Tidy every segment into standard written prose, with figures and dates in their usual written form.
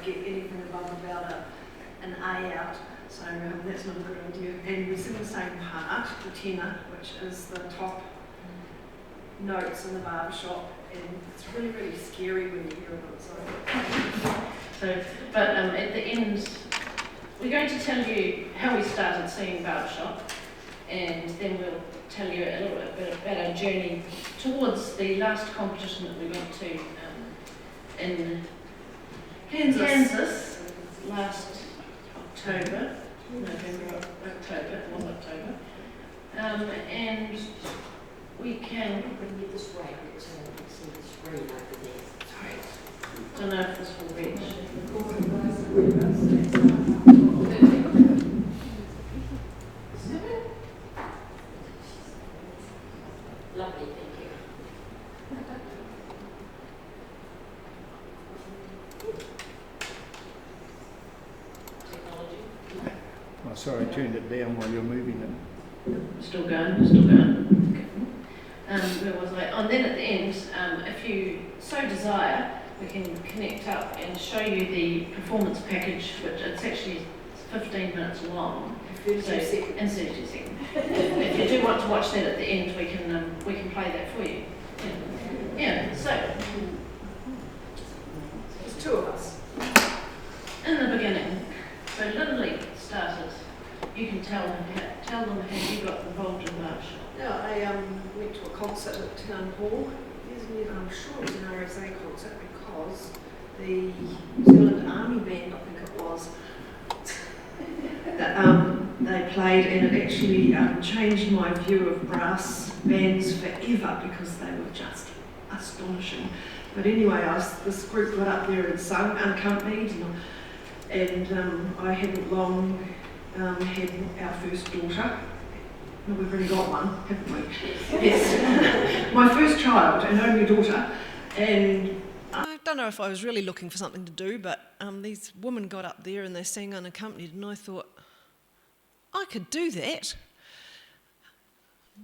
get anything above about an A out, so that's not a good idea. And we sing the same part, the tenor, which is the top notes in the barbershop, and it's really, really scary when you hear it. But at the end, we're going to tell you how we started singing barbershop, and then we'll tell you a little bit about our journey towards the last competition that we went to in Kansas last October, October, and we can get this right, see the screen over there. Sorry, don't know if this will reach. Lovely, thank you. Technology. Oh, sorry, I turned it down while you're moving it. Still going. Where was I? And then at the end, if you so desire, we can connect up and show you the performance package, which it's actually 15 minutes long. 32 seconds. And 32 seconds. If you do want to watch that at the end, we can play that for you. Yeah. So There's two of us. In the beginning, so Lynley started. You can tell them how you got involved in barbershop. Yeah, I went to a concert at Town Hall. I'm sure it was an RSA concert because the New Zealand Army band, I think it was, they played, and it actually changed my view of brass bands forever because they were just astonishing. But anyway, this group got up there and sung unaccompanied, and I hadn't long had our first daughter. No, we've already got one, haven't we? Yes. My first child and only daughter. And I don't know if I was really looking for something to do, but these women got up there and they sang unaccompanied, and I thought, I could do that.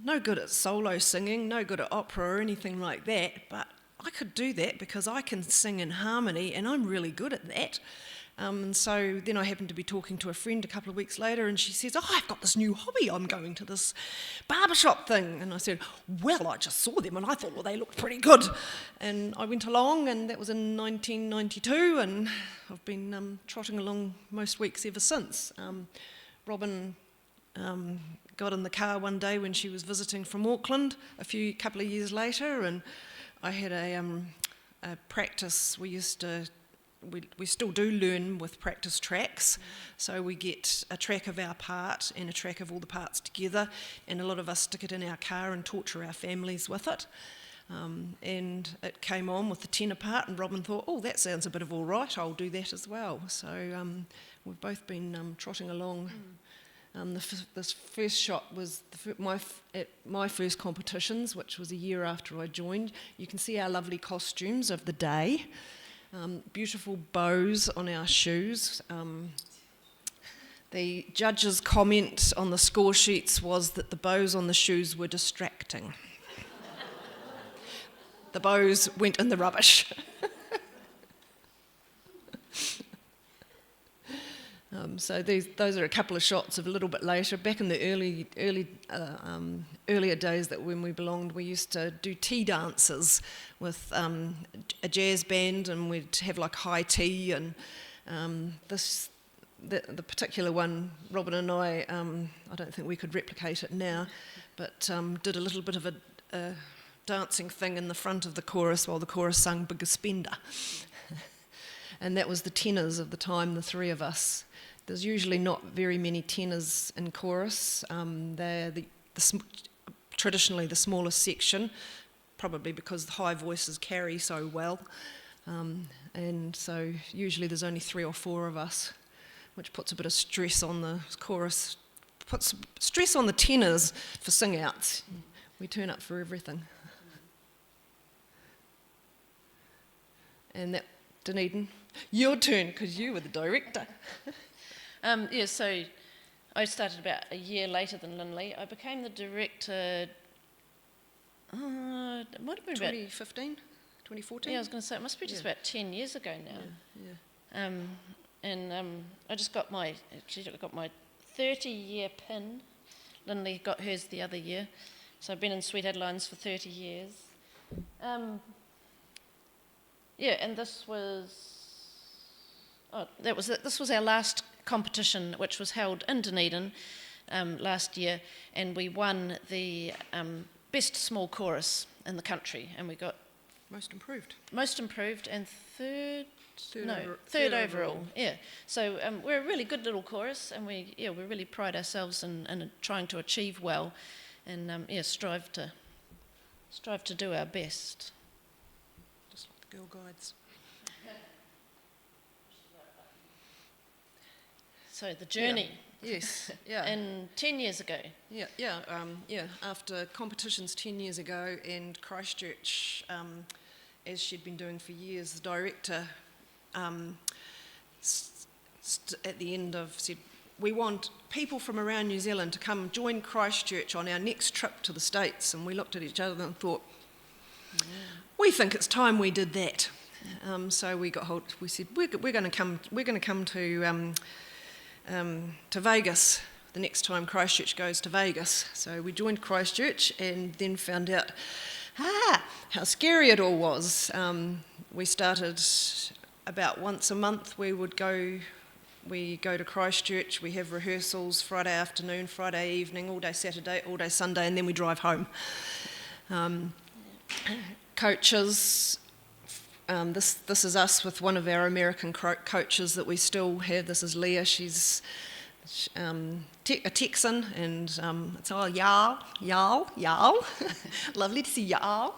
No good at solo singing, no good at opera or anything like that, but I could do that because I can sing in harmony and I'm really good at that. And so then I happened to be talking to a friend a couple of weeks later, and she says, I've got this new hobby, I'm going to this barbershop thing. And I said, well, I just saw them and I thought, well, they looked pretty good. And I went along, and that was in 1992, and I've been trotting along most weeks ever since. Robyn got in the car one day when she was visiting from Auckland a couple of years later, and I had a practice. We still do learn with practice tracks, so we get a track of our part and a track of all the parts together, and a lot of us stick it in our car and torture our families with it. And it came on with the tenor part, and Robyn thought, oh, that sounds a bit of all right, I'll do that as well. So we've both been trotting along. This first shot was at my first competitions, which was a year after I joined. You can see our lovely costumes of the day. Beautiful bows on our shoes. The judge's comment on the score sheets was that the bows on the shoes were distracting. The bows went in the rubbish. So those are a couple of shots of a little bit later. Back in the earlier days, that when we belonged, we used to do tea dances with a jazz band, and we'd have like high tea. And the particular one, Robyn and I don't think we could replicate it now, but did a little bit of a dancing thing in the front of the chorus while the chorus sung Bigger Spender. And that was the tenors of the time, the three of us. There's usually not very many tenors in chorus. They're traditionally the smallest section, probably because the high voices carry so well. And so usually there's only 3 or 4 of us, which puts a bit of stress on the chorus, puts stress on the tenors for sing-outs. We turn up for everything. And that, Dunedin, your turn, because you were the director. So I started about a year later than Lynley. I became the director, it might have been 2015, 2014? Yeah, I was going to say, it must be just about 10 years ago now. I just got my 30-year pin. Lynley got hers the other year. So I've been in Swett Adelines for 30 years. And this was our last competition, which was held in Dunedin last year, and we won the best small chorus in the country, and we got Most improved. most improved and third Third overall. Yeah, so we're a really good little chorus, and we really pride ourselves in trying to achieve well, and strive to do our best. Just like the Girl Guides. So the journey. Yes, yeah. And 10 years ago. After competitions 10 years ago, and Christchurch, as she'd been doing for years, the director at the end said, we want people from around New Zealand to come join Christchurch on our next trip to the States. And we looked at each other and thought, we think it's time we did that. So we said, we're going to come to Vegas the next time Christchurch goes to Vegas. So we joined Christchurch and then found out how scary it all was. We started about once a month. We go to Christchurch, we have rehearsals Friday afternoon, Friday evening, all day Saturday, all day Sunday, and then we drive home. Coaches, this is us with one of our American coaches that we still have. This is Leah. She's a Texan, and it's all y'all. Lovely to see y'all.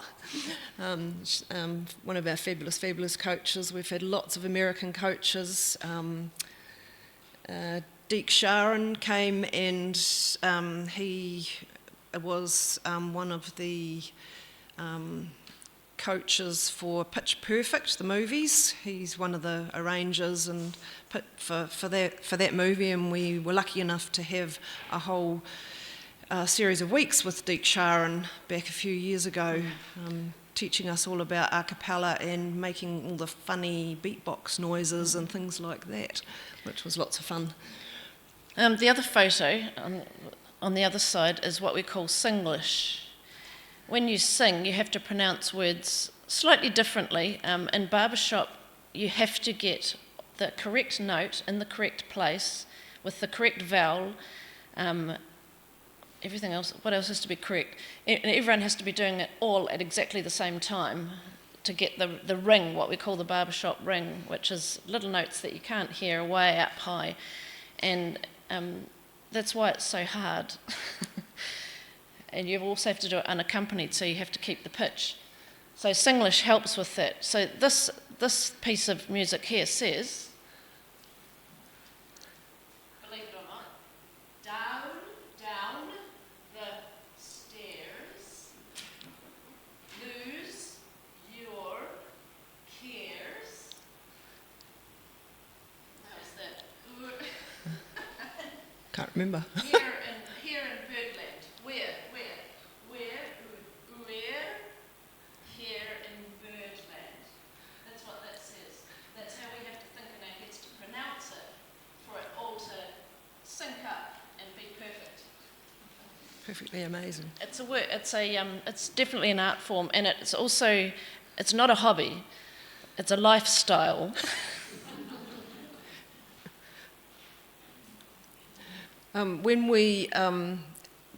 One of our fabulous coaches. We've had lots of American coaches. Deke Sharon came, and he was one of the coaches for Pitch Perfect, the movies. He's one of the arrangers and for that movie, and we were lucky enough to have a whole series of weeks with Deke Sharon back a few years ago, teaching us all about a cappella and making all the funny beatbox noises and things like that, which was lots of fun. The other photo on the other side is what we call Singlish. When you sing, you have to pronounce words slightly differently. In barbershop, you have to get the correct note in the correct place with the correct vowel. Everything else, what else has to be correct? Everyone has to be doing it all at exactly the same time to get the ring, what we call the barbershop ring, which is little notes that you can't hear way up high. And that's why it's so hard. And you also have to do it unaccompanied, so you have to keep the pitch. So Singlish helps with that. So this piece of music here says, believe it or not, down the stairs, lose your cares. How's that? Can't remember. Here in Birdland. Where? Here in Birdland. That's what that says. That's how we have to think in our heads to pronounce it, for it all to sync up and be perfect. Perfectly amazing. It's definitely an art form, and it's not a hobby. It's a lifestyle. When we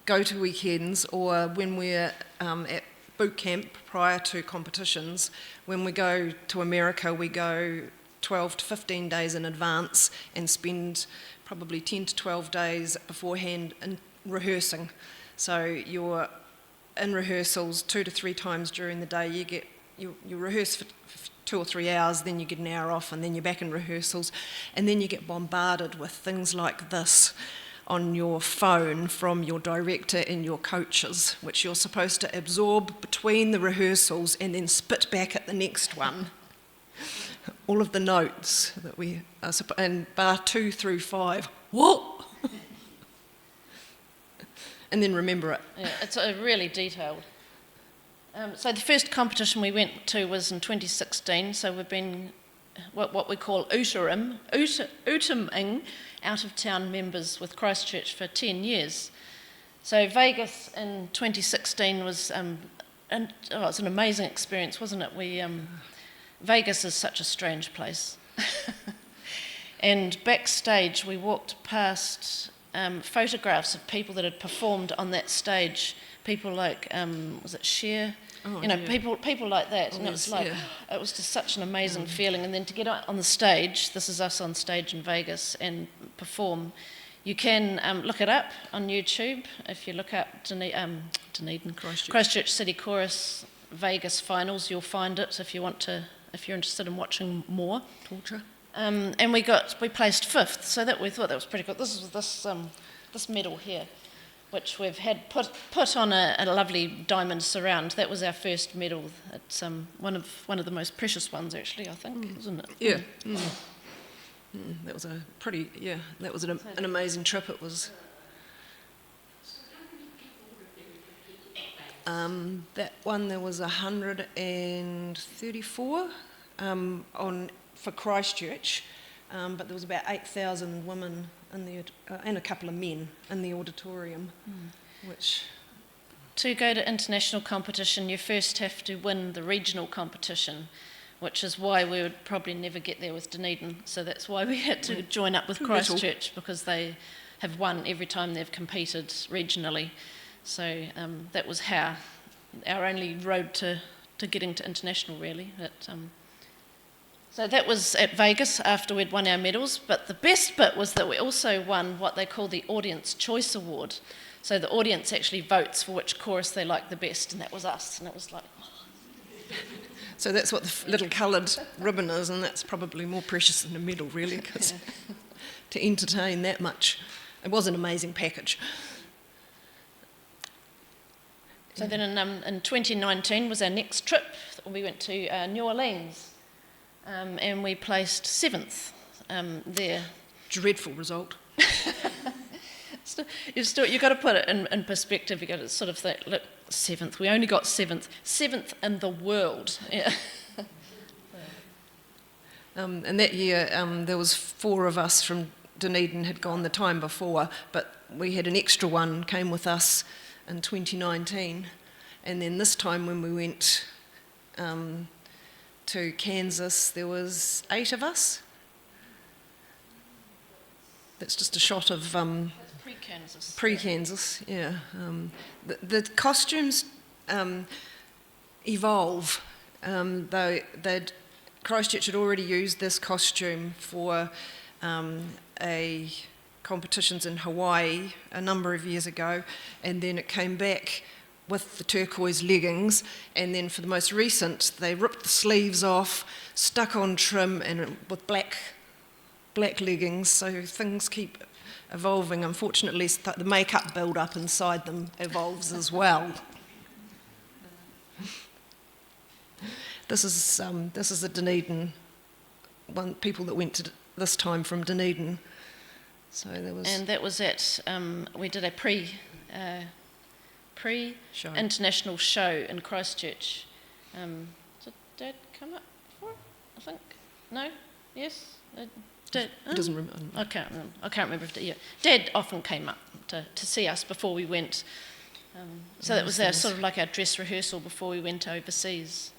go to weekends, or when we're at boot camp prior to competitions, when we go to America, we go 12 to 15 days in advance and spend probably 10 to 12 days beforehand in rehearsing. So you're in rehearsals 2 to 3 times during the day. You rehearse for 2 or 3 hours, then you get an hour off, and then you're back in rehearsals, and then you get bombarded with things like this on your phone from your director and your coaches, which you're supposed to absorb between the rehearsals and then spit back at the next one. All of the notes that we are and bar 2 through 5. What? And then remember it. Yeah, it's really detailed. So the first competition we went to was in 2016, so we've been what we call ootaming out-of-town members with Christchurch for 10 years. So Vegas in 2016 was, it's an amazing experience, wasn't it? Vegas is such a strange place. And backstage, we walked past photographs of people that had performed on that stage. People like, was it Cher? Oh, people like that. And it was like, it was just such an amazing feeling. And then to get out on the stage, this is us on stage in Vegas, and perform. You can look it up on YouTube. If you look up Dunedin, Christchurch City Chorus Vegas Finals, you'll find it if you're interested in watching more. Torture. And we placed 5th, so that we thought that was pretty good. This is this medal here, which we've had put on a lovely diamond surround. That was our first medal. It's one of the most precious ones, actually, I think, isn't it? Yeah. That was that was an amazing trip. It was. That one, there was 134 for Christchurch, but there was about 8,000 women in the and a couple of men in the auditorium, which. To go to international competition, you first have to win the regional competition, which is why we would probably never get there with Dunedin. So that's why we had to join up with Christchurch, because they have won every time they've competed regionally. So that was our only road to getting to international, really. So that was at Vegas after we'd won our medals. But the best bit was that we also won what they call the Audience Choice Award. So the audience actually votes for which chorus they like the best, and that was us. And it was like... So that's what the little coloured ribbon is, and that's probably more precious than a medal, really, because to entertain that much, it was an amazing package. So then in 2019 was our next trip. We went to New Orleans, and we placed 7th there. Dreadful result. You've got to put it in perspective. You've got to sort of think, look, 7th, we only got 7th in the world. Yeah. And that year there was 4 of us from Dunedin had gone the time before, but we had an extra one came with us in 2019, and then this time when we went to Kansas, there was 8 of us. That's just a shot of Pre-Kansas. Pre-Kansas, yeah. The costumes evolve. Though Christchurch had already used this costume for a competitions in Hawaii a number of years ago, and then it came back with the turquoise leggings, and then for the most recent they ripped the sleeves off, stuck on trim, and with black leggings, so things keep evolving. Unfortunately, the makeup build-up inside them evolves as well. This is a Dunedin one. People that went to this time from Dunedin. So there was. And that was at we did a pre-international show in Christchurch. Did Dad come up before? I think no. Yes. Dad, He doesn't remember. I can't remember if Dad often came up to see us before we went. So that was our sort of like our dress rehearsal before we went overseas.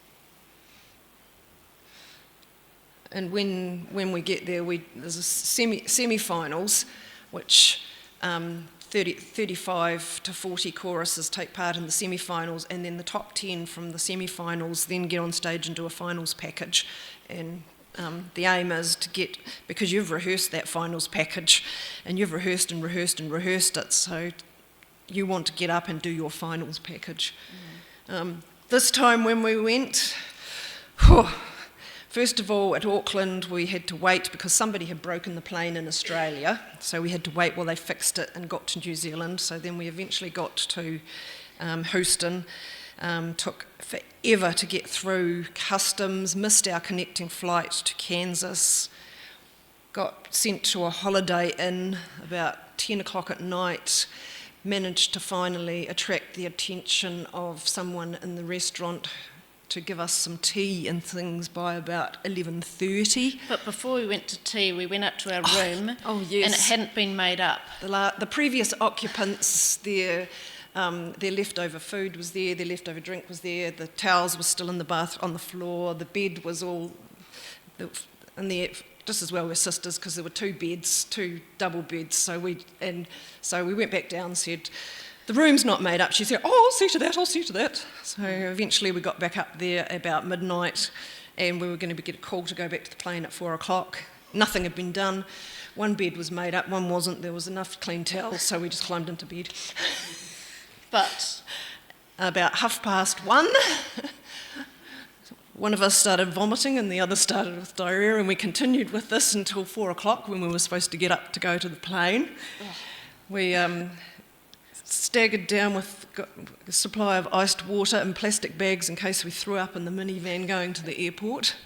And when we get there, there's a semi-finals, which 35 to 40 choruses take part in the semi-finals, and then the top 10 from the semi-finals then get on stage and do a finals package. And the aim is to get, because you've rehearsed that finals package, and you've rehearsed and rehearsed and rehearsed it, so you want to get up and do your finals package. This time when we went, first of all, at Auckland, we had to wait because somebody had broken the plane in Australia, so we had to wait while they fixed it and got to New Zealand. So then we eventually got to Houston. Took forever to get through customs, missed our connecting flight to Kansas, got sent to a Holiday Inn about 10 o'clock at night, managed to finally attract the attention of someone in the restaurant to give us some tea and things by about 11:30. But before we went to tea, we went up to our room, Oh yes. and it hadn't been made up. The previous occupants, their leftover food was there, their leftover drink was there, the towels were still in the bath on the floor, the bed was all in there, just as well we're sisters because there were 2 beds, 2 double beds. So we went back down and said, the room's not made up. She said, oh, I'll see to that. So eventually we got back up there about midnight, and we were going to get a call to go back to the plane at 4 o'clock. Nothing had been done. One bed was made up, one wasn't. There was enough clean towels, so we just climbed into bed. But About 1:30, one of us started vomiting and the other started with diarrhoea, and we continued with this until 4 o'clock when we were supposed to get up to go to the plane. We staggered down with a supply of iced water in plastic bags in case we threw up in the minivan going to the airport.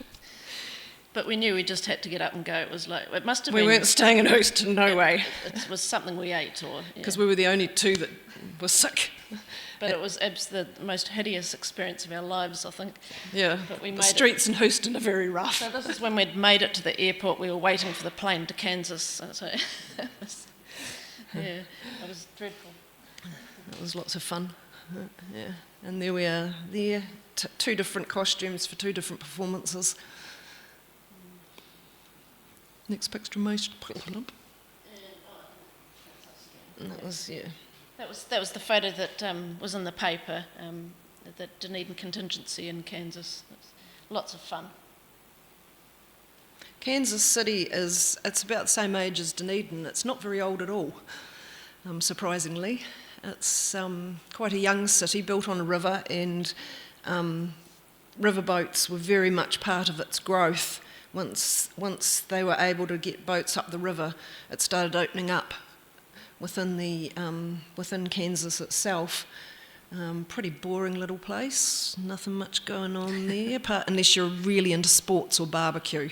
But we knew we just had to get up and go. It was like, it must have We been... weren't staying in Houston, no way, It was something we ate, or... because we were the only 2 that were sick. But it was the most hideous experience of our lives, I think. Yeah, But we the made streets in Houston are very rough. So this is when we'd made it to the airport. We were waiting for the plane to Kansas. So it was dreadful. It was lots of fun. Yeah, and there we are, there, 2 different costumes for 2 different performances. Next picture, most. And that was, yeah. That was the photo that was in the paper, the Dunedin contingency in Kansas. Lots of fun. Kansas City it's about the same age as Dunedin. It's not very old at all, surprisingly. It's quite a young city, built on a river, and riverboats were very much part of its growth. Once they were able to get boats up the river, it started opening up within Kansas itself. Pretty boring little place, nothing much going on there, unless you're really into sports or barbecue.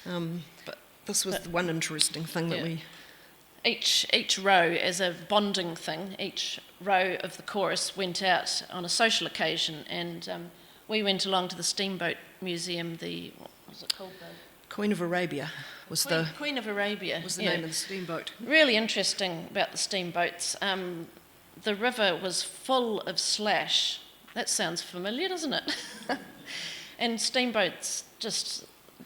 Yeah. But this was the one interesting thing that we... Each row, as a bonding thing, each row of the chorus went out on a social occasion, and we went along to the Steamboat Museum, what was it called? Queen of Arabia was Queen of Arabia. the name of the steamboat. Really interesting about the steamboats. The river was full of slash. That sounds familiar, doesn't it? And steamboats, just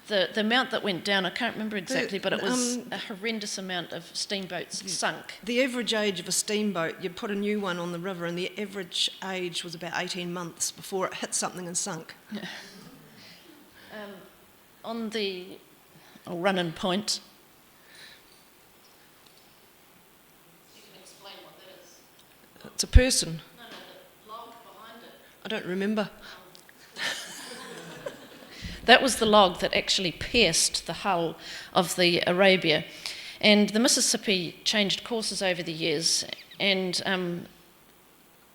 the amount that went down, I can't remember exactly, but it was a horrendous amount of steamboats sunk. The average age of a steamboat, you'd put a new one on the river, and the average age was about 18 months before it hit something and sunk. On the run-in point. You can explain what that is. It's a person. No, the log behind it. I don't remember. That was the log that actually pierced the hull of the Arabia. And the Mississippi changed courses over the years, and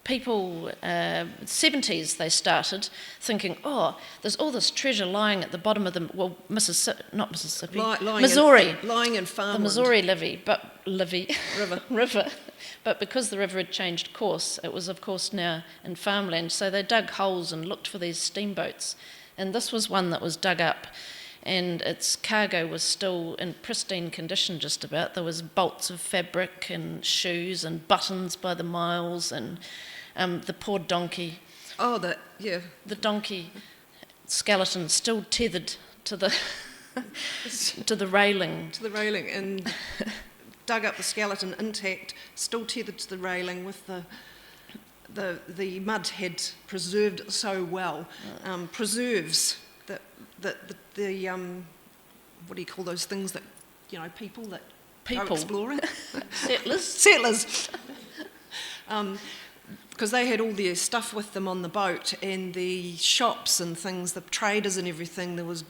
people, 70s they started thinking, oh, there's all this treasure lying at the bottom of the, Mississippi, Missouri. Lying in farmland. The Missouri river. But because the river had changed course, it was of course now in farmland. So they dug holes and looked for these steamboats. And this was one that was dug up, and its cargo was still in pristine condition just about. There was bolts of fabric and shoes and buttons by the miles, and the poor donkey. Oh, yeah. The donkey skeleton still tethered to the to the railing. To the railing, and dug up the skeleton intact, still tethered to the railing with the mud had preserved it so well. Preserves that the what do you call those things that, people that go exploring? Settlers. Because they had all their stuff with them on the boat, and the shops and things, the traders and everything, there was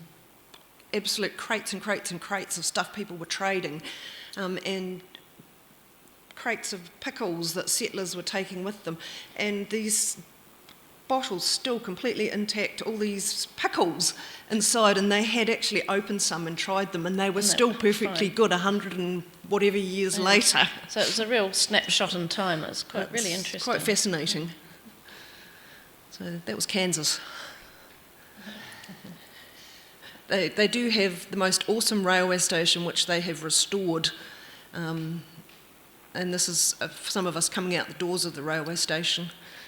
absolute crates and crates and crates of stuff people were trading, and crates of pickles that settlers were taking with them, and these bottles still completely intact, all these pickles inside, and they had actually opened some and tried them, and they were still perfectly good 100 and whatever years later. So it was a real snapshot in time. It was really interesting. Quite fascinating. So that was Kansas. They do have the most awesome railway station, which they have restored. And this is some of us coming out the doors of the railway station.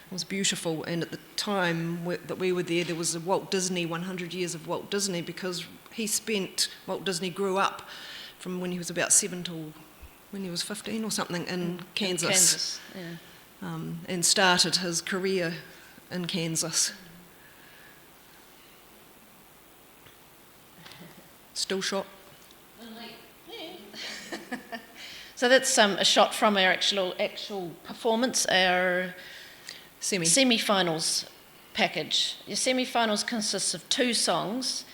It was beautiful, and at the time that we were there was a Walt Disney, 100 years of Walt Disney, because Walt Disney grew up from when he was about 7 till when he was 15 or something in Kansas. Yeah. And started his career in Kansas. Still shot. So that's a shot from our actual performance, our semi-finals package. Your semi-finals consists of 2 songs,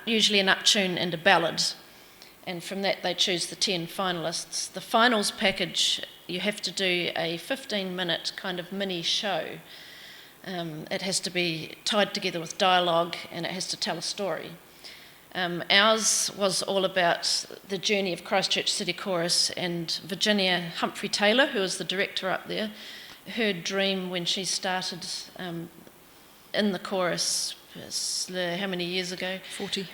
usually an up-tune and a ballad, and from that they choose the 10 finalists. The finals package, you have to do a 15-minute kind of mini show. It has to be tied together with dialogue, and it has to tell a story. Ours was all about the journey of Christchurch City Chorus, and Virginia Humphrey-Taylor, who was the director up there, her dream when she started in the chorus, how many years ago? 40,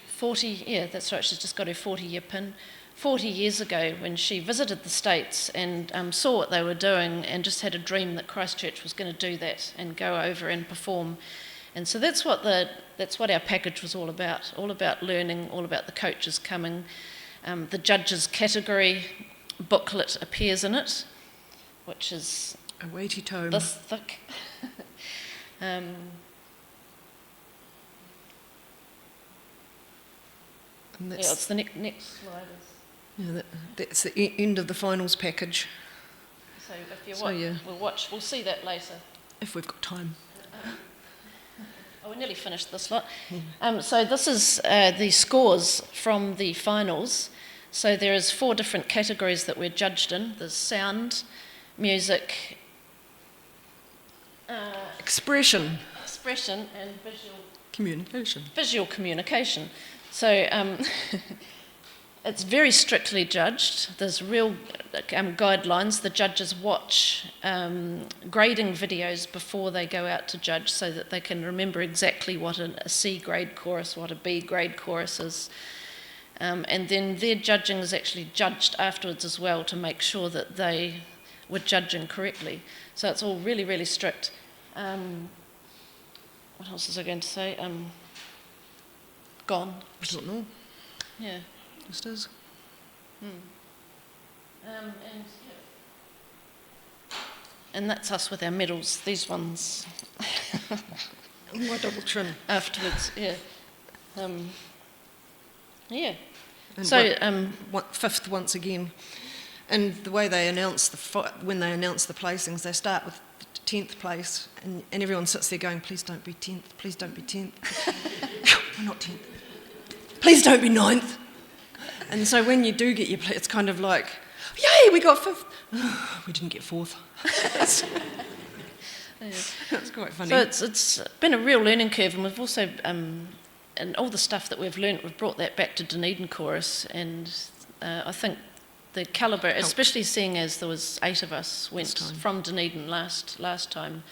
yeah, that's right, she's just got her 40-year pin. 40 years ago when she visited the States and saw what they were doing and just had a dream that Christchurch was going to do that and go over and perform. And so that's what our package was all about learning, all about the coaches coming. The judges category booklet appears in it, which is a weighty tome. This thick. And yeah, it's the next slide. That's the end of the finals package. So if we'll see that later. If we've got time. We're nearly finished this lot. So this is the scores from the finals. So there is 4 different categories that we're judged in. There's sound, music, expression and visual communication. So it's very strictly judged. There's real guidelines. The judges watch grading videos before they go out to judge so that they can remember exactly what a C grade chorus, what a B grade chorus is. And then their judging is actually judged afterwards as well to make sure that they were judging correctly. So it's all really, really strict. What else was I going to say? Gone. I don't know. Yeah. Just is. And that's us with our medals, these ones. My double chin. Afterwards, yeah. Yeah. And so, fifth once again. And the way they announce when they announce the placings, they start with 10th place, and everyone sits there going, please don't be 10th, please don't be 10th. We're not 10th. Please don't be 9th. And so when you do get your place, it's kind of like, yay, we got 5th. We didn't get 4th. That's quite funny. So it's been a real learning curve, and we've also, and all the stuff that we've learnt, we've brought that back to Dunedin Chorus, and I think the calibre, especially seeing as there was 8 of us went from Dunedin last time,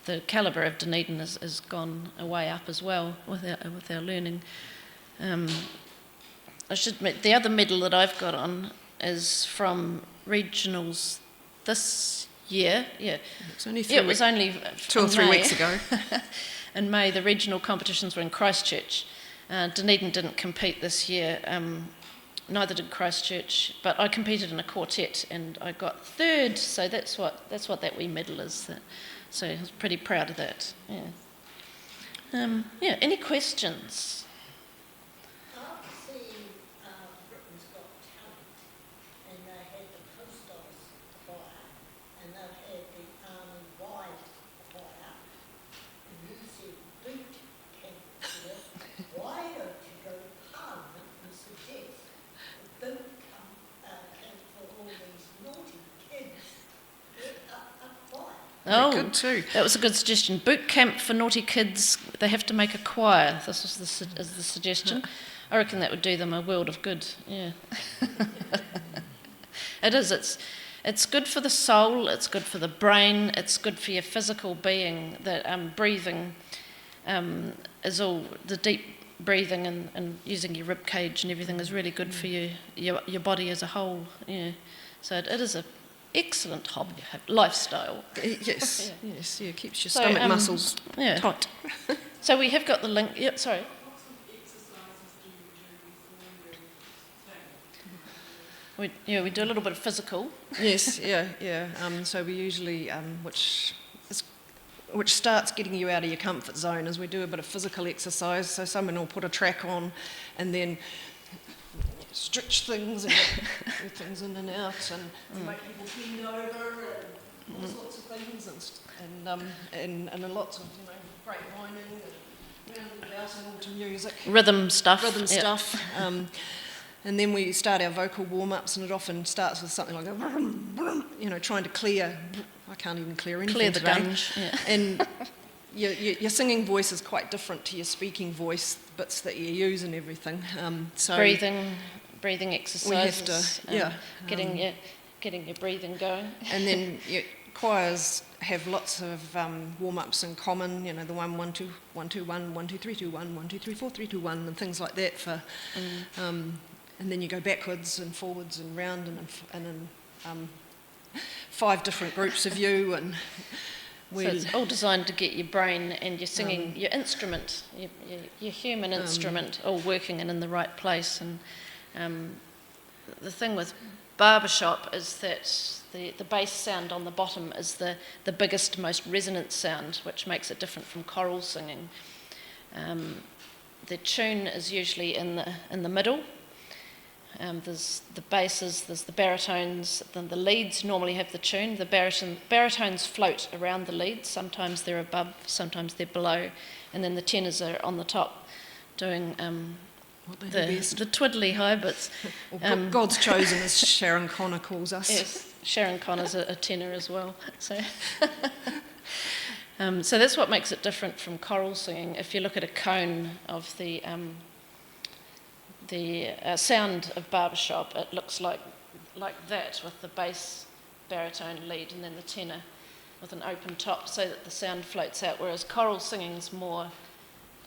the calibre of Dunedin has gone a way up as well with our learning. I should admit, the other medal that I've got on is from regionals this year. Yeah, it's only it was only 2 or 3 weeks ago. In May, the regional competitions were in Christchurch. Dunedin didn't compete this year. Neither did Christchurch, but I competed in a quartet and I got 3rd. So that's what that wee medal is. So I was pretty proud of that. Yeah. Yeah. Any questions? Oh, good too. That was a good suggestion. Boot camp for naughty kids. They have to make a choir. This was the suggestion. I reckon that would do them a world of good. Yeah, it is. It's good for the soul. It's good for the brain. It's good for your physical being. That breathing is all the deep breathing and using your rib cage and everything is really good for your body as a whole. Yeah. So it is a excellent hobby, lifestyle. Yes, yes, yeah, keeps your So, stomach muscles Yeah. tight. So we have got the link. Yep. Sorry. We do a little bit of physical. Yes, yeah, yeah. So we usually, which starts getting you out of your comfort zone, as we do a bit of physical exercise. So someone will put a track on, and then stretch things and get things in and out, and make people bend over, and all sorts of things, and lots of great whining and round and bouncing to music. Rhythm stuff. Rhythm stuff. And then we start our vocal warm-ups, and it often starts with something like a, trying to clear. I can't even clear anything Clear the today. gunge. Yeah. And your singing voice is quite different to your speaking voice, bits that you use and everything. So breathing exercises. we have to, getting your breathing going. And then choirs have lots of warm-ups in common. The 1 1 2 1 2 1 1 2 3 2 1 1 2 3 4 3 2 1 and things like that for. And then you go backwards and forwards and round and 5 different groups of you, and So it's all designed to get your brain and your singing, your instrument, your human instrument, all working and in the right place. And the thing with barbershop is that the bass sound on the bottom is the biggest, most resonant sound, which makes it different from choral singing. The tune is usually in the middle. There's the basses, there's the baritones, then the leads normally have the tune. The baritones float around the leads. Sometimes they're above, sometimes they're below, and then the tenors are on the top doing the twiddly high bits. God's chosen, as Sharon Connor calls us. Yes, Sharon Connor's a tenor as well. So, so that's what makes it different from choral singing. If you look at a cone of the sound of barbershop, it looks like that, with the bass, baritone, lead, and then the tenor with an open top, so that the sound floats out, whereas choral singing is more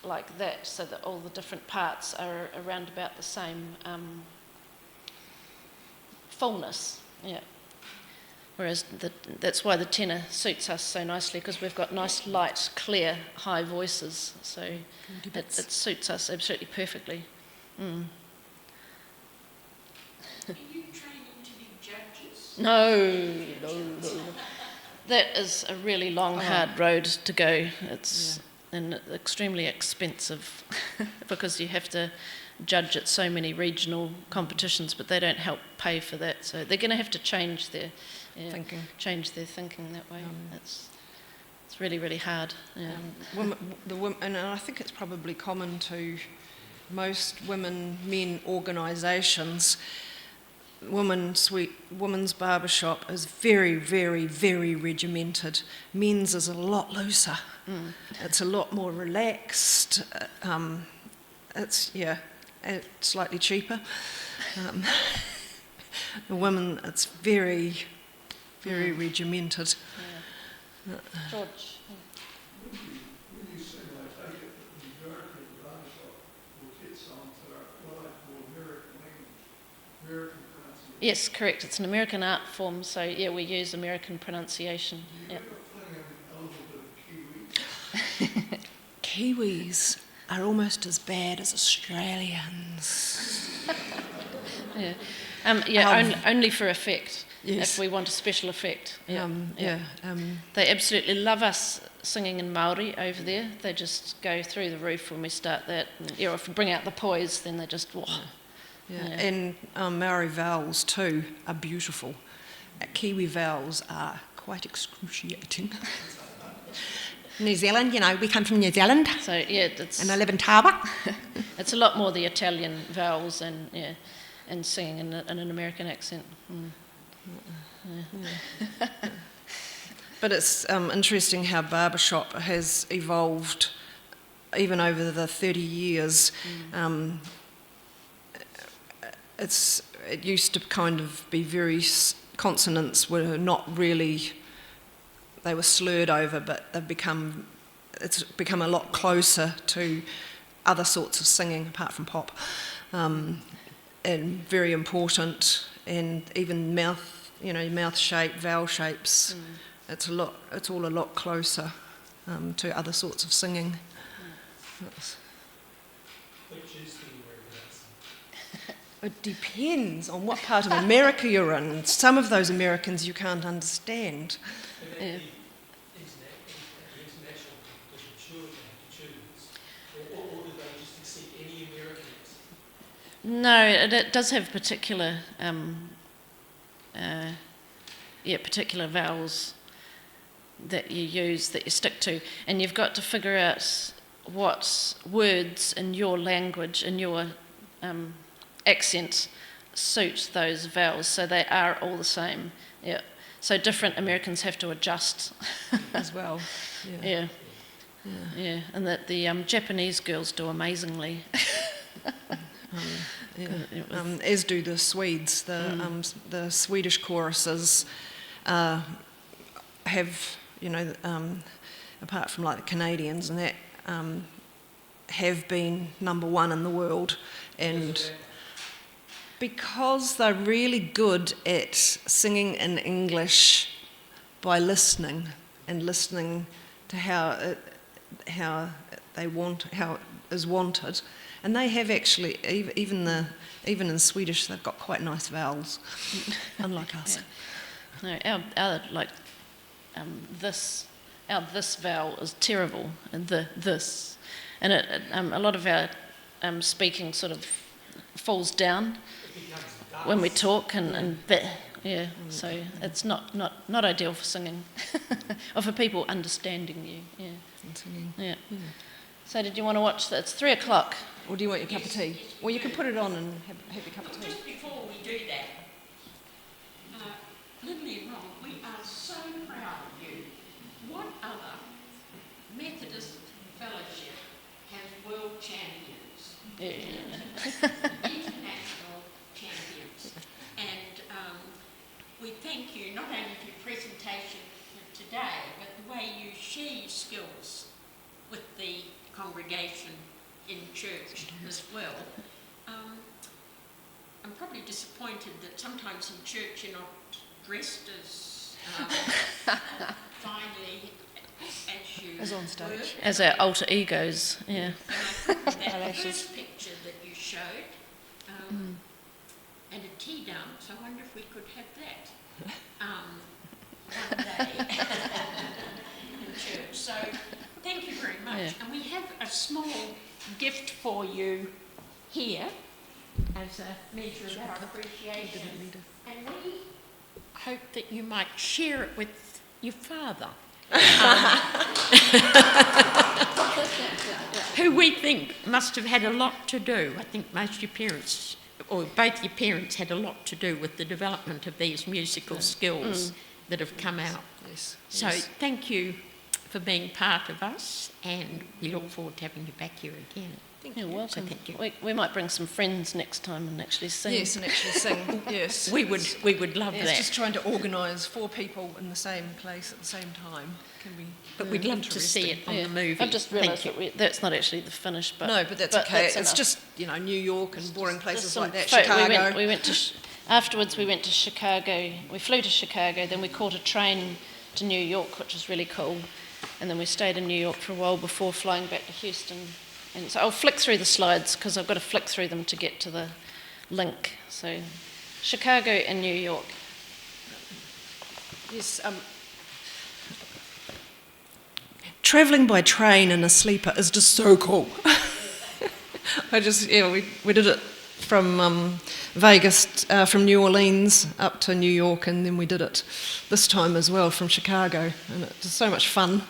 like that, so that all the different parts are around about the same fullness. Yeah. Whereas that's why the tenor suits us so nicely, because we've got nice, light, clear, high voices, so it suits us absolutely perfectly. Are you training to be judges? No. That is a really long, hard road to go. It's and extremely expensive because you have to judge at so many regional competitions, but they don't help pay for that. So they're going to have to change their thinking that way. It's really, really hard. Yeah. And I think it's probably common to most men organisations. Women's barbershop is very, very, very regimented. Men's is a lot looser. It's a lot more relaxed. It's slightly cheaper. The women, it's very, very regimented. Yeah. George. When you sing, I take it that the majority of the barbershop will get songs that are what I call American language, American pronunciation. Yes, correct. It's an American art form, so yeah, we use American pronunciation. Do you ever fling in a little bit of Kiwi? Kiwis are almost as bad as Australians. Only for effect. Yes. If we want a special effect. They They absolutely love us singing in Māori over there. They just go through the roof when we start that. And, if we bring out the poise, then they just, And Maori vowels too are beautiful. Kiwi vowels are quite excruciating. New Zealand, we come from New Zealand. So it's And I live in Tawa. it's a lot more the Italian vowels and singing in an American accent. But it's interesting how barbershop has evolved even over the 30 years. It used to kind of be consonants were not really, they were slurred over, but it's become a lot closer to other sorts of singing apart from pop, and very important. And even mouth, mouth shape, vowel shapes. It's all a lot closer to other sorts of singing. That's- Which is the American? It depends on what part of America you're in. Some of those Americans you can't understand. Yeah. International competition, surely they have to choose. Or do they just accept any Americans? No, it does have particular, particular vowels that you use, that you stick to, and you've got to figure out what words in your language, in your accent, suit those vowels, so they are all the same. Yeah. So different Americans have to adjust As well. Yeah. And that the Japanese girls do amazingly. As do the Swedes. The Swedish choruses have, apart from like the Canadians and that, have been number one in the world, and because they're really good at singing in English by listening to how it is wanted, and they have actually even in Swedish they've got quite nice vowels, unlike us. No, our this vowel is terrible, and this, and a lot of our speaking sort of falls down when we talk, and so it's not ideal for singing, or for people understanding you. Yeah. So did you want to watch that? It's 3:00. Or do you want your cup of tea? Or you can put it on and have your cup of tea. Just before we do that, Lynley and Ron, we are so proud of you. What other Methodist fellowship has world champions? International champions. And we thank you not only for your presentation today, but the way you share your skills with the congregation in church as well. I'm probably disappointed that sometimes in church you're not dressed as finely as you As on stage. were. As our alter egos, yeah. And I thought that first picture that you showed, and a tea dance, I wonder if we could have that one day in church. So thank you very much. Yeah. And we have a small gift for you here as a measure of our appreciation. And we hope that you might share it with your father. Who we think must have had a lot to do. I think most of your parents, or both your parents, had a lot to do with the development of these musical skills that have come out. Yes. So thank you for being part of us, and we look forward to having you back here again. You're welcome. So thank you. We might bring some friends next time and actually sing. Yes, and actually sing. Yes. We would love It's that. just trying to organise 4 people in the same place at the same time. Can be. But we'd love to see it on the movie. I've just realised Thank that that's not actually the finish, but No, but that's okay. It's enough. just New York and boring places Just like that. some Chicago. We went to afterwards. We went to Chicago. We flew to Chicago. Then we caught a train to New York, which was really cool. And then we stayed in New York for a while before flying back to Houston. And so I'll flick through the slides because I've got to flick through them to get to the link. So Chicago and New York. Yes. Travelling by train in a sleeper is just so cool. We did it from Vegas, from New Orleans up to New York, and then we did it this time as well from Chicago, and it was so much fun.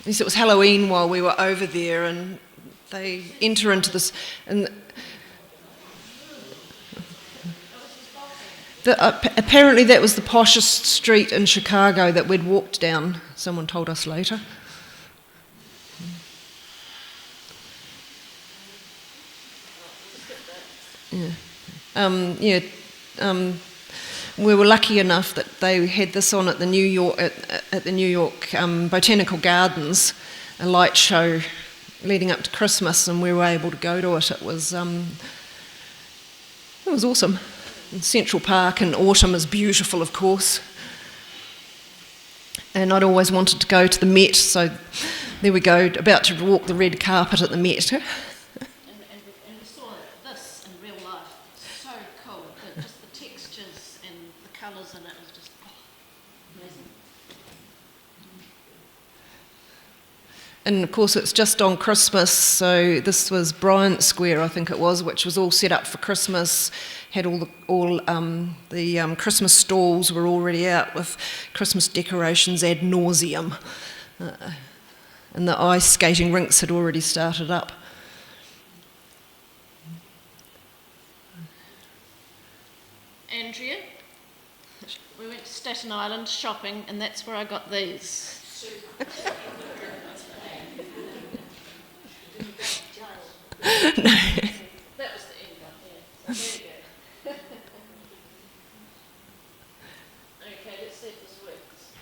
Yes, it was Halloween while we were over there, and they enter into this, and apparently that was the poshest street in Chicago that we'd walked down, someone told us later. We were lucky enough that they had this on at the New York Botanical Gardens, a light show leading up to Christmas, and we were able to go to it. It was awesome. And Central Park in autumn is beautiful, of course. And I'd always wanted to go to the Met, so there we go, about to walk the red carpet at the Met. And we saw this in real life. So cool. Just the textures and the colours in it was just amazing. And of course it's just on Christmas, so this was Bryant Square, I think it was, which was all set up for Christmas. Had all the Christmas stalls were already out with Christmas decorations ad nauseum. And the ice skating rinks had already started up. Andrea, we went to Staten Island shopping, and that's where I got these. No. That was the end one, yeah. So there you go. Okay, let's see if this works.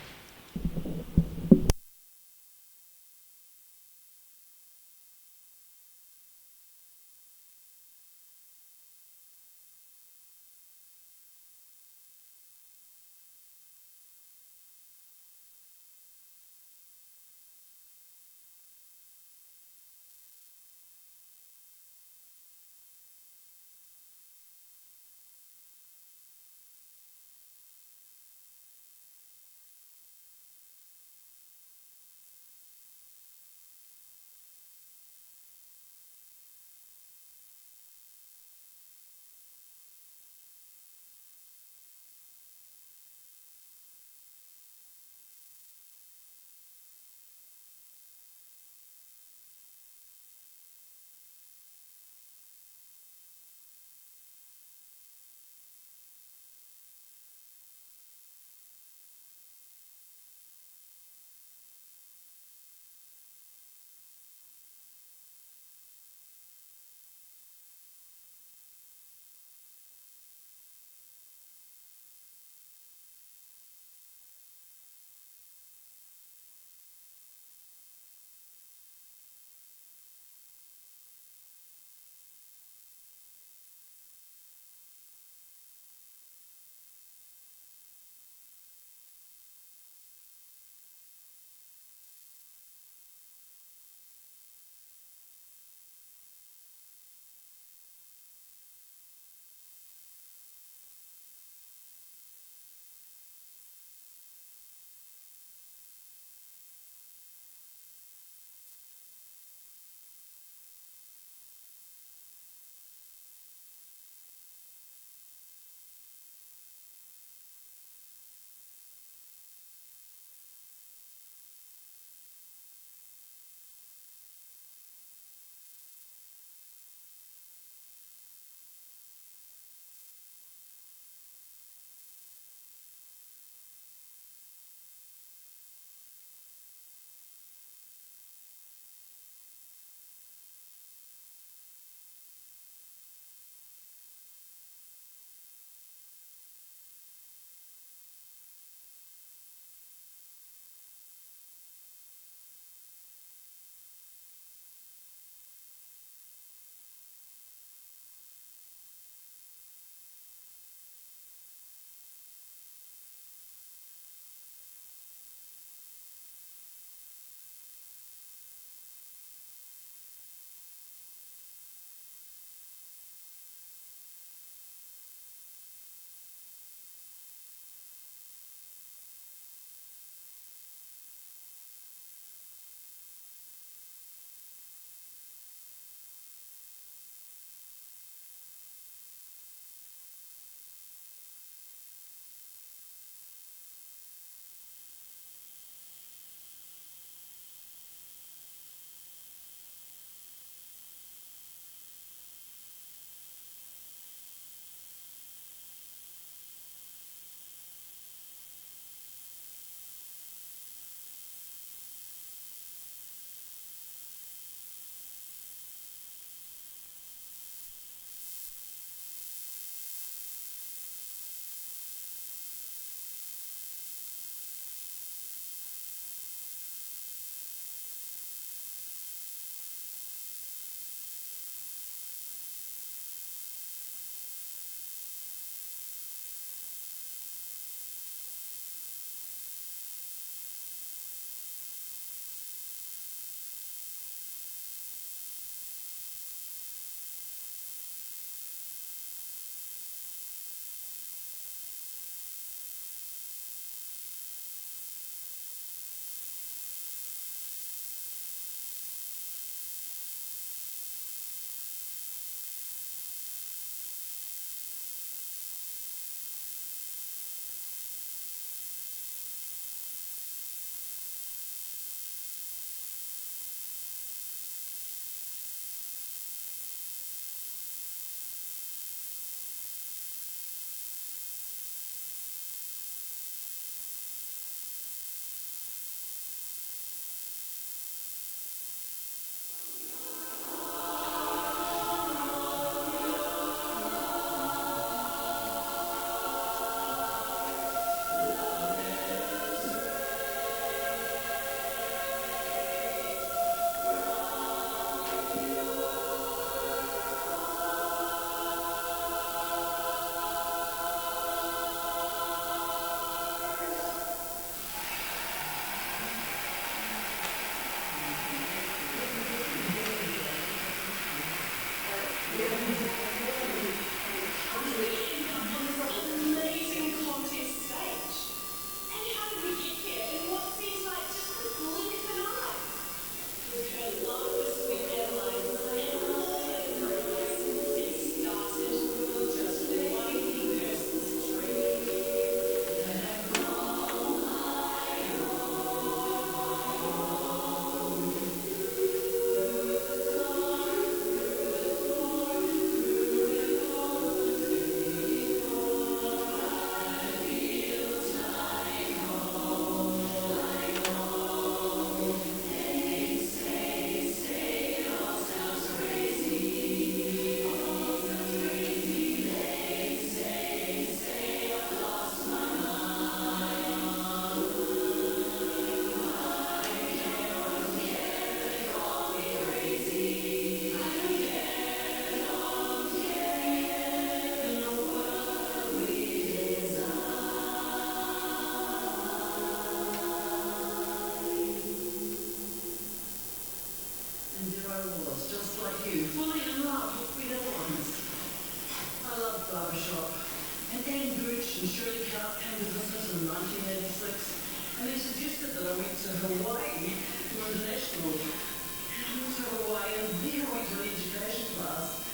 surely came to business in 1986, and he suggested that I went to Hawaii for international. And I went to Hawaii, and then I went to an education class,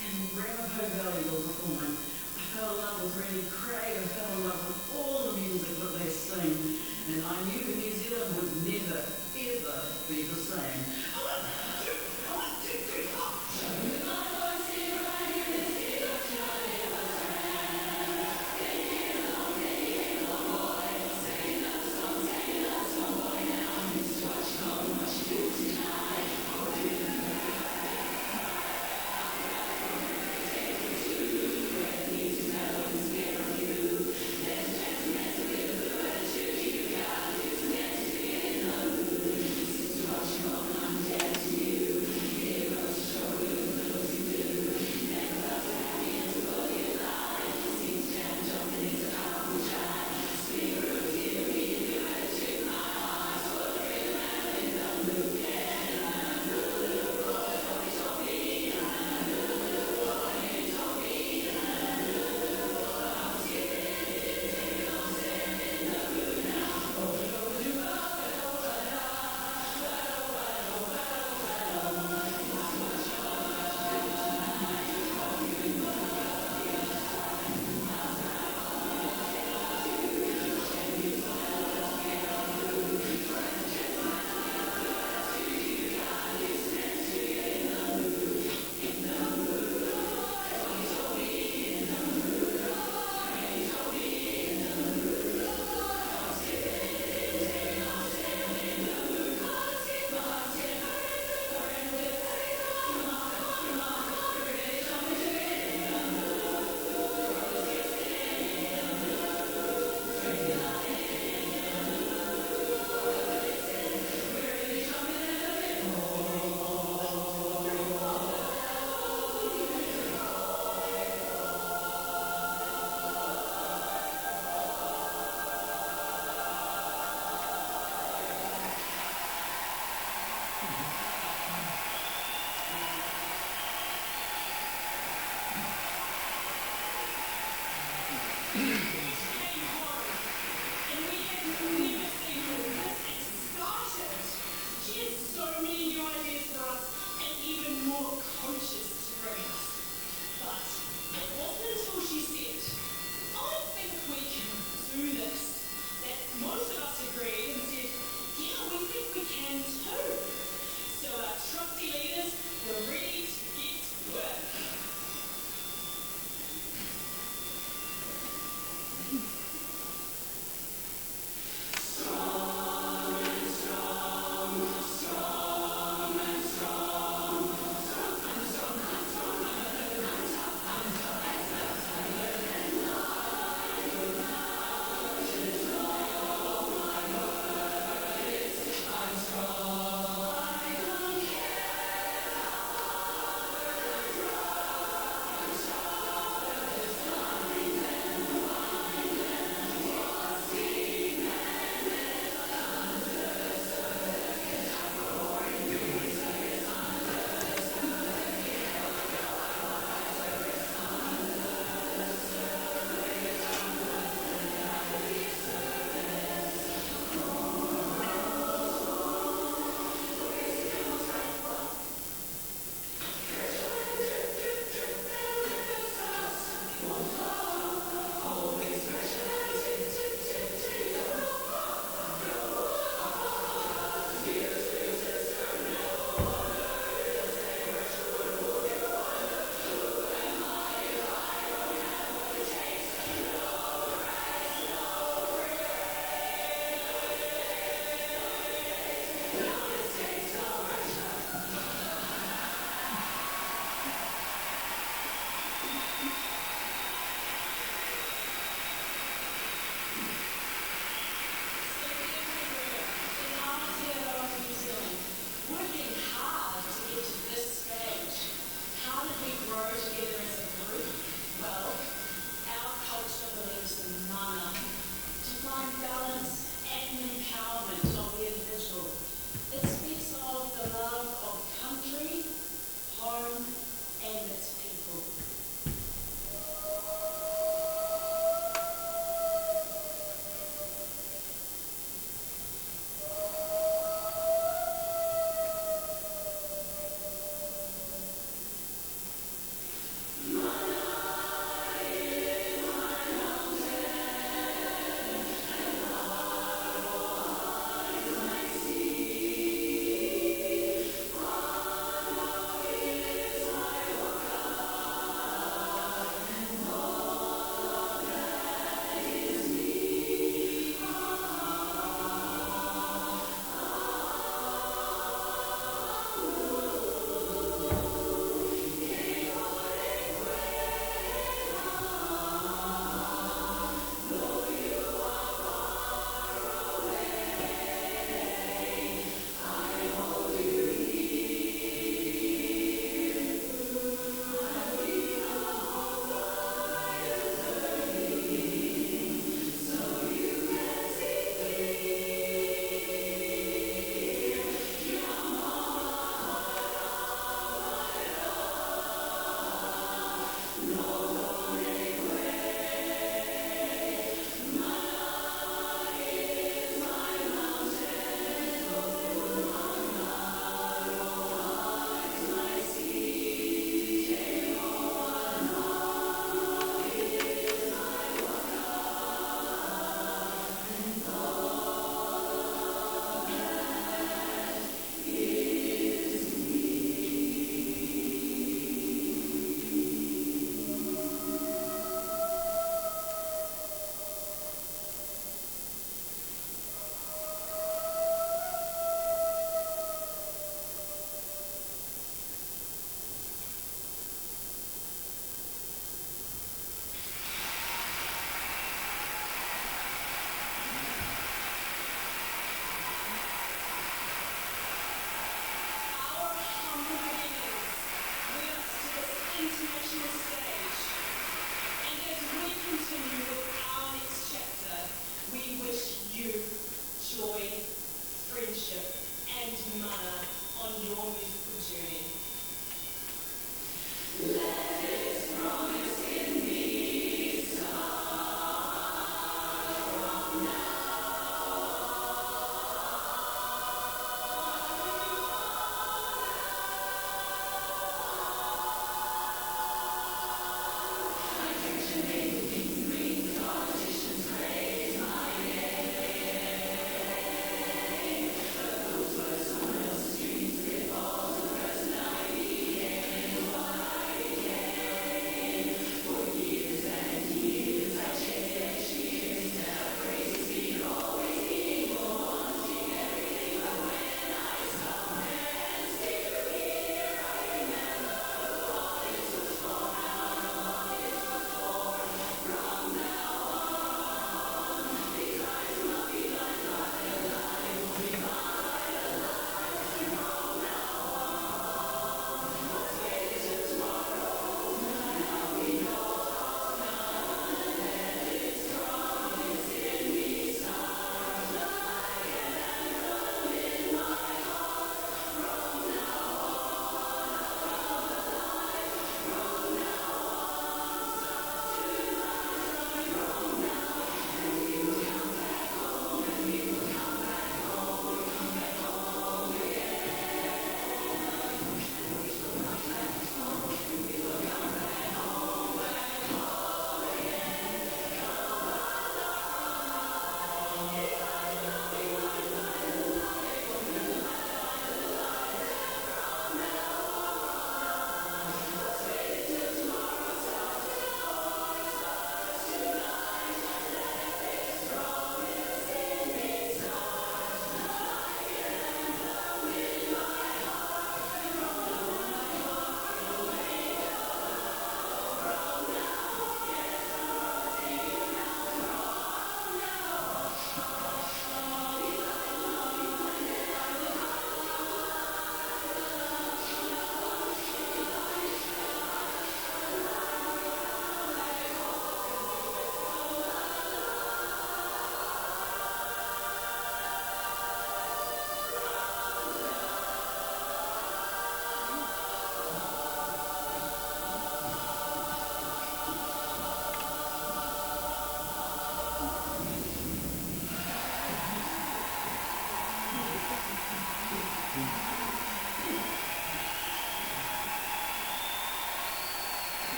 and Ramapo Valley was a woman. I fell in love with really